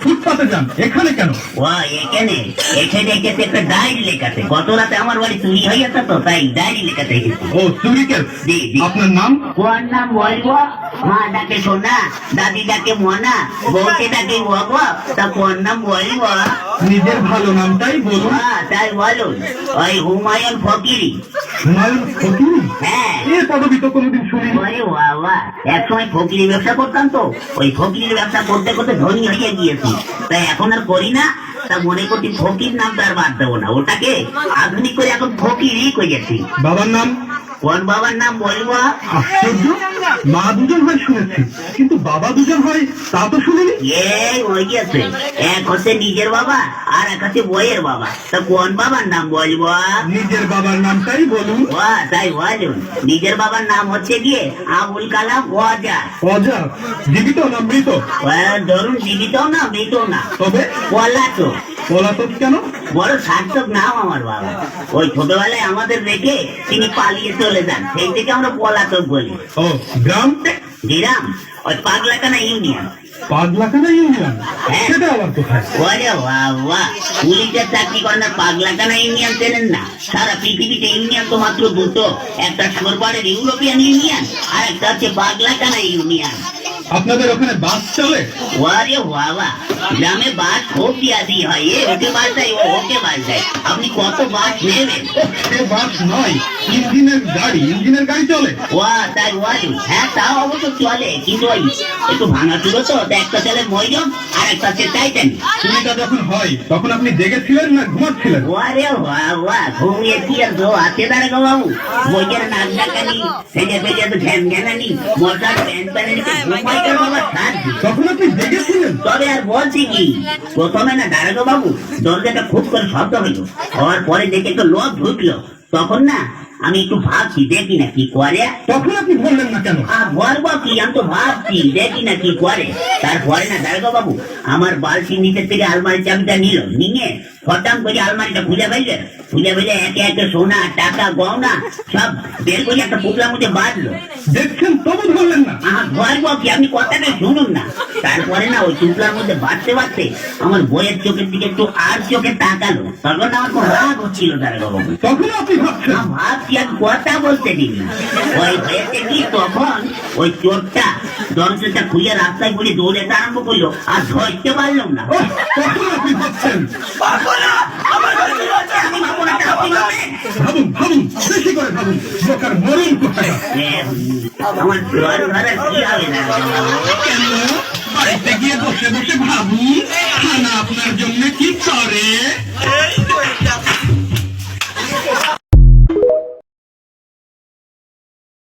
ফুটপাতে যান, এখানে কেন? এখানে এখানে এসেছে একটা ডায়েরি লেখাতে। গত রাতে আমার বাড়ি চুরি হয়ে গেছে তো, তাই ডায়েরি লেখাতে এসেছি। ও চুরি কেস। জি জি। আপনার নাম? ওর নাম বলবো? মা ডাকে সোনা, দাদি ডাকে মনা, বউকে ডাকে বাবা, তা কোন নাম বলবো? নিজের ভালো নামটাই বলুন। তাই বলুন, ওই হুমায়ুন ফকিরি। হুমায়ুন ফকির? হ্যাঁ। এ পদবি তো কোনোদিন শুনিনি। ওরে বাবা, একসময় ফকিরি ব্যবসা করতাম তো, ওই ফকিরির ব্যবসা করতে করতে ধনী হয়ে গিয়েছি, তাই এখন আর করি না। তা মনে করছি ফকির নামটা আর বাদ দেবো না, ওটাকে আধুনিক করে এখন ফকিরই করেছি। বাবার নাম? কোন বাবার নাম বলবো? আশ্চর্য, মা দুজন হয় শুনেছি, কিন্তু বাবা দুজন হয় তা তো শুনিনি। ওই গেছে, এক হচ্ছে নিজের বাবা আর এক হচ্ছে বইয়ের বাবা। তা কোন বাবার নাম বলবো? নিজের বাবার নামটাই বলুন। তাই বলুন, নিজের বাবার নাম হচ্ছে গিয়ে আবুল কালাম ওয়াজা। অজা? জীবিত না মৃত? ধরুন জীবিত না মৃত না, তবে পলাতক। পলাতক কেন? বড় সার্থক নাম আমার বাবা। ওই ছোটবেলায় আমাদের রেখে তিনি পালিয়ে চলে যান, সেই থেকে আমরা পলাতক বলি। ও গ্রাম? গ্রাম ওই পাগলাকানা ইউনিয়ন। পাগলাকানা ইউনিয়ন? সেটা আবার কোথায়? ওরে বাবা, পুলিশের চাকরি করেন না পাগলাকানা ইউনিয়ন চেনেন না? সারা পৃথিবীতে ইউনিয়ন তো মাত্র দুটো, একটা সরকারের ইউরোপিয়ান ইউনিয়ন আর একটা হচ্ছে পাগলাকানা ইউনিয়ন। আপনাদের ওখানে বাস চলে? ওরে বাবা, গ্রামে বাস খুব দিয়াদি হয়, ওকে বাস দেয়, ওকে বাস দেয়। আপনি কত বাস নেবেন? সে বাস নয়, ইঞ্জিনের গাড়ি। ইঞ্জিনের গাড়ি চলে? তাই হ্যাঁ, তাও অবশ্য চলে, কিন্তু ওই একটু ভাঙা চুলো তো, একটা চলে ময়ূর আর একটা হচ্ছে টাইটানিক। চুরিটা যখন হয় তখন আপনি জেগেছিলেন না ঘুমাচ্ছিলেন? ওরে বাবা, ঘুমিয়ে কি আর জো আছে দাঁড়া বাবু? বইয়ের নাক ডাকানি, সেজে ফেজে তো ঘ্যান ঘ্যানানি, মশার প্যান্ট প্যান্ট ঘুমাই কেন বাবা? তখন আপনি জেগেছিলেন? তবে আর বলছি কি, প্রথমে না দাঁড়াগো বাবু, দরজাটা খুব করে শব্দ হইলো, হওয়ার পরে দেখে একটু লোক ঢুকলো, তখন না আমি একটু ভাবছি দেখি না কি করে। তখন আপনি বললেন না কেন? বলবো কি, আমি তো ভাবছি দেখি না কি করে। তারপরে না দাঁড়াগো বাবু, আমার বালতির নিচের থেকে আলমারির চাবিটা নিয়ে হঠাৎ করে আলমারিটা খুঁজে ফেললে একে একে সোনা টাকা গহনা সব বের করে একটা পুতলার মধ্যে বাঁধলো। দেখছেন তবু ধরলেন না? বলবো কি, আপনি কথাটা শুনুন না। তারপরে না ওই চুপলার মধ্যে বাঁধতে আমার বইয়ের চোখের দিকে একটু আর চোখে তাকালো, তখন আমার খুব রাগ হচ্ছিল দাঁড়াগো বাবু। তখন আপনি ভাবছেন? ভাবছি আর কথা বলতে দিন। ওই হয়েছে কি, তখন ওই চোরটা দরজাটা খুলে রাস্তায় বলে দৌড়ে আরম্ভ করলো, আর ধরতে পারলাম না। তখন আপনি ভাবছেন? আমি ভাবো না, আপনি ভাববেন। ভাবুন, বেশি করে ভাবুন, বোকার মরণ কোথায়? আমার জোয়ার ধরার কি হবে না? কেন? বাড়িতে গিয়ে বসে বসে ভাবুন, খানা আপনার জন্য কি করে।